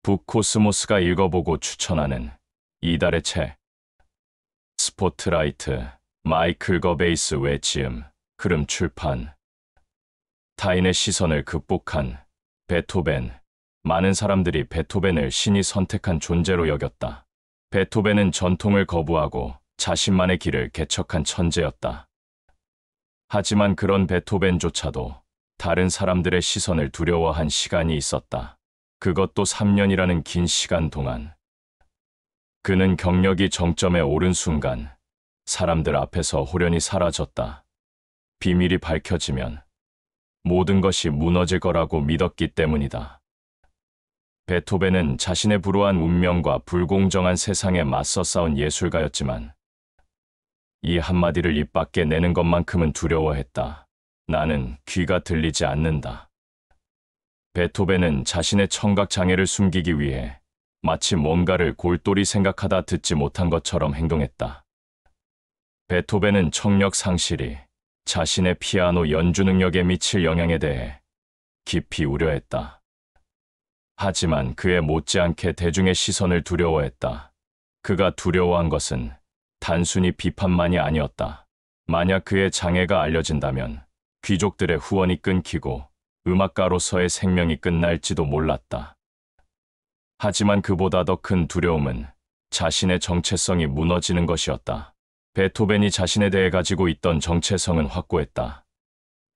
북코스모스가 읽어보고 추천하는 이달의 책. 스포트라이트, 마이클 거베이스 외지음, 흐름 출판. 타인의 시선을 극복한 베토벤. 많은 사람들이 베토벤을 신이 선택한 존재로 여겼다. 베토벤은 전통을 거부하고 자신만의 길을 개척한 천재였다. 하지만 그런 베토벤조차도 다른 사람들의 시선을 두려워한 시간이 있었다. 그것도 3년이라는 긴 시간 동안. 그는 경력이 정점에 오른 순간 사람들 앞에서 호련히 사라졌다. 비밀이 밝혀지면 모든 것이 무너질 거라고 믿었기 때문이다. 베토벤은 자신의 불우한 운명과 불공정한 세상에 맞서 싸운 예술가였지만 이 한마디를 입 밖에 내는 것만큼은 두려워했다. 나는 귀가 들리지 않는다. 베토벤은 자신의 청각장애를 숨기기 위해 마치 뭔가를 골똘히 생각하다 듣지 못한 것처럼 행동했다. 베토벤은 청력 상실이 자신의 피아노 연주 능력에 미칠 영향에 대해 깊이 우려했다. 하지만 그에 못지않게 대중의 시선을 두려워했다. 그가 두려워한 것은 단순히 비판만이 아니었다. 만약 그의 장애가 알려진다면 귀족들의 후원이 끊기고 음악가로서의 생명이 끝날지도 몰랐다. 하지만 그보다 더 큰 두려움은 자신의 정체성이 무너지는 것이었다. 베토벤이 자신에 대해 가지고 있던 정체성은 확고했다.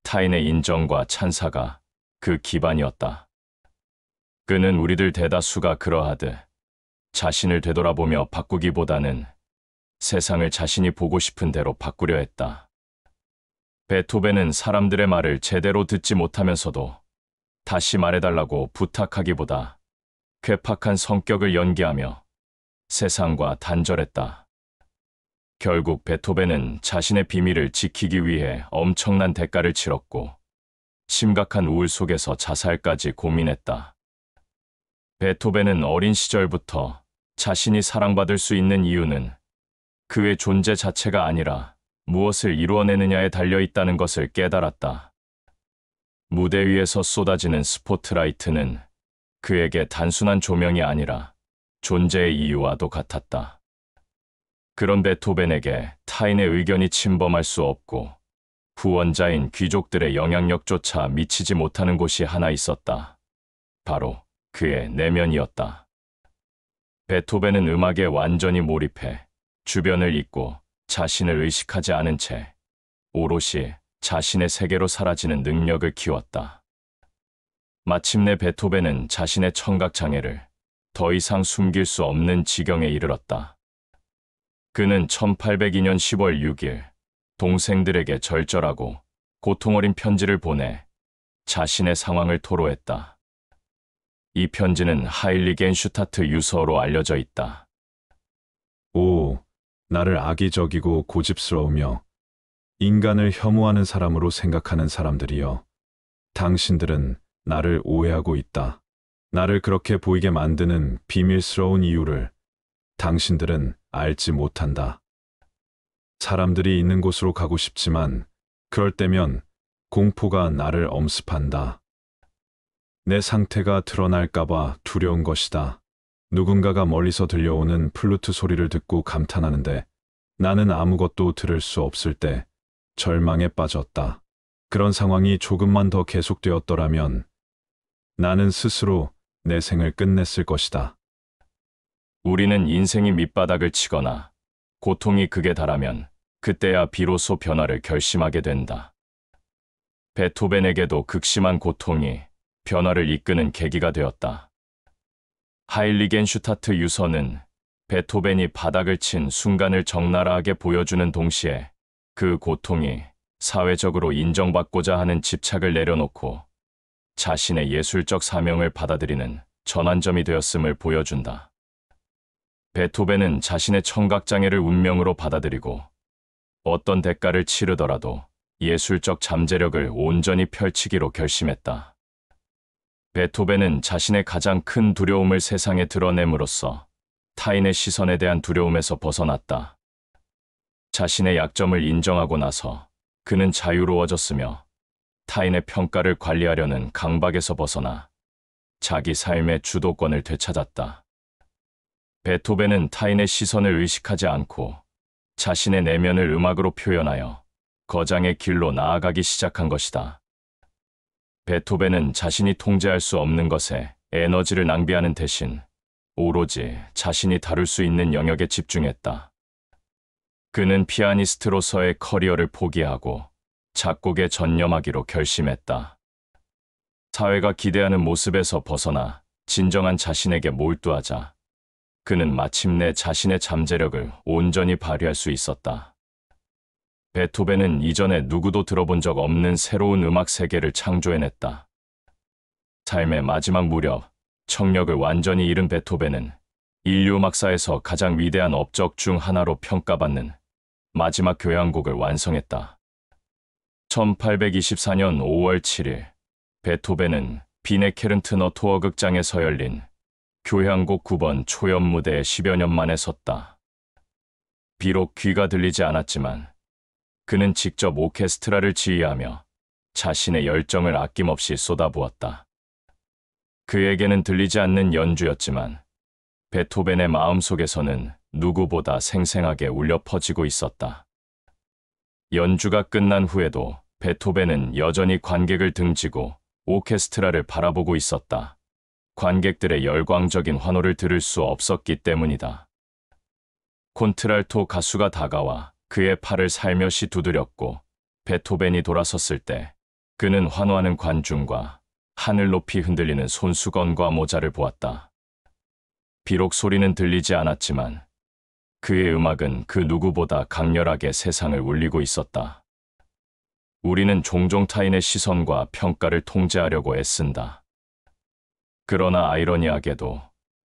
타인의 인정과 찬사가 그 기반이었다. 그는 우리들 대다수가 그러하듯 자신을 되돌아보며 바꾸기보다는 세상을 자신이 보고 싶은 대로 바꾸려 했다. 베토벤은 사람들의 말을 제대로 듣지 못하면서도 다시 말해달라고 부탁하기보다 괴팍한 성격을 연기하며 세상과 단절했다. 결국 베토벤은 자신의 비밀을 지키기 위해 엄청난 대가를 치렀고 심각한 우울 속에서 자살까지 고민했다. 베토벤은 어린 시절부터 자신이 사랑받을 수 있는 이유는 그의 존재 자체가 아니라 무엇을 이루어내느냐에 달려있다는 것을 깨달았다. 무대 위에서 쏟아지는 스포트라이트는 그에게 단순한 조명이 아니라 존재의 이유와도 같았다. 그런 베토벤에게 타인의 의견이 침범할 수 없고 후원자인 귀족들의 영향력조차 미치지 못하는 곳이 하나 있었다. 바로 그의 내면이었다. 베토벤은 음악에 완전히 몰입해 주변을 잊고 자신을 의식하지 않은 채 오롯이 자신의 세계로 사라지는 능력을 키웠다. 마침내 베토벤은 자신의 청각장애를 더 이상 숨길 수 없는 지경에 이르렀다. 그는 1802년 10월 6일 동생들에게 절절하고 고통 어린 편지를 보내 자신의 상황을 토로했다. 이 편지는 하일리겐슈타트 유서로 알려져 있다. 오, 나를 악의적이고 고집스러우며 인간을 혐오하는 사람으로 생각하는 사람들이여. 당신들은 나를 오해하고 있다. 나를 그렇게 보이게 만드는 비밀스러운 이유를 당신들은 알지 못한다. 사람들이 있는 곳으로 가고 싶지만 그럴 때면 공포가 나를 엄습한다. 내 상태가 드러날까봐 두려운 것이다. 누군가가 멀리서 들려오는 플루트 소리를 듣고 감탄하는데 나는 아무것도 들을 수 없을 때 절망에 빠졌다. 그런 상황이 조금만 더 계속되었더라면 나는 스스로 내 생을 끝냈을 것이다. 우리는 인생이 밑바닥을 치거나 고통이 극에 달하면 그때야 비로소 변화를 결심하게 된다. 베토벤에게도 극심한 고통이 변화를 이끄는 계기가 되었다. 하일리겐슈타트 유서는 베토벤이 바닥을 친 순간을 적나라하게 보여주는 동시에 그 고통이 사회적으로 인정받고자 하는 집착을 내려놓고 자신의 예술적 사명을 받아들이는 전환점이 되었음을 보여준다. 베토벤은 자신의 청각장애를 운명으로 받아들이고 어떤 대가를 치르더라도 예술적 잠재력을 온전히 펼치기로 결심했다. 베토벤은 자신의 가장 큰 두려움을 세상에 드러냄으로써 타인의 시선에 대한 두려움에서 벗어났다. 자신의 약점을 인정하고 나서 그는 자유로워졌으며 타인의 평가를 관리하려는 강박에서 벗어나 자기 삶의 주도권을 되찾았다. 베토벤은 타인의 시선을 의식하지 않고 자신의 내면을 음악으로 표현하여 거장의 길로 나아가기 시작한 것이다. 베토벤은 자신이 통제할 수 없는 것에 에너지를 낭비하는 대신 오로지 자신이 다룰 수 있는 영역에 집중했다. 그는 피아니스트로서의 커리어를 포기하고 작곡에 전념하기로 결심했다. 사회가 기대하는 모습에서 벗어나 진정한 자신에게 몰두하자 그는 마침내 자신의 잠재력을 온전히 발휘할 수 있었다. 베토벤은 이전에 누구도 들어본 적 없는 새로운 음악 세계를 창조해냈다. 삶의 마지막 무렵, 청력을 완전히 잃은 베토벤은 인류 음악사에서 가장 위대한 업적 중 하나로 평가받는 마지막 교향곡을 완성했다. 1824년 5월 7일, 베토벤은 비네케른트너 토어 극장에서 열린 교향곡 9번 초연 무대에 10여 년 만에 섰다. 비록 귀가 들리지 않았지만 그는 직접 오케스트라를 지휘하며 자신의 열정을 아낌없이 쏟아부었다. 그에게는 들리지 않는 연주였지만 베토벤의 마음속에서는 누구보다 생생하게 울려 퍼지고 있었다. 연주가 끝난 후에도 베토벤은 여전히 관객을 등지고 오케스트라를 바라보고 있었다. 관객들의 열광적인 환호를 들을 수 없었기 때문이다. 콘트랄토 가수가 다가와 그의 팔을 살며시 두드렸고 베토벤이 돌아섰을 때 그는 환호하는 관중과 하늘 높이 흔들리는 손수건과 모자를 보았다. 비록 소리는 들리지 않았지만 그의 음악은 그 누구보다 강렬하게 세상을 울리고 있었다. 우리는 종종 타인의 시선과 평가를 통제하려고 애쓴다. 그러나 아이러니하게도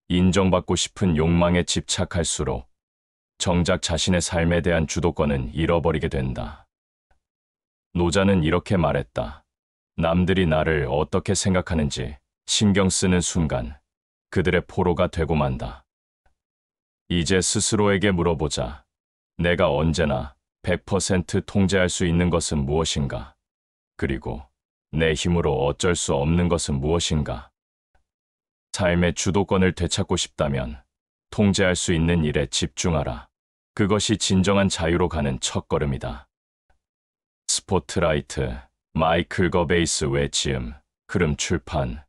인정받고 싶은 욕망에 집착할수록 정작 자신의 삶에 대한 주도권은 잃어버리게 된다. 노자는 이렇게 말했다. 남들이 나를 어떻게 생각하는지 신경 쓰는 순간 그들의 포로가 되고 만다. 이제 스스로에게 물어보자. 내가 언제나 100% 통제할 수 있는 것은 무엇인가? 그리고 내 힘으로 어쩔 수 없는 것은 무엇인가? 삶의 주도권을 되찾고 싶다면 통제할 수 있는 일에 집중하라. 그것이 진정한 자유로 가는 첫걸음이다. 스포트라이트, 마이클 거베이스 외지음, 흐름 출판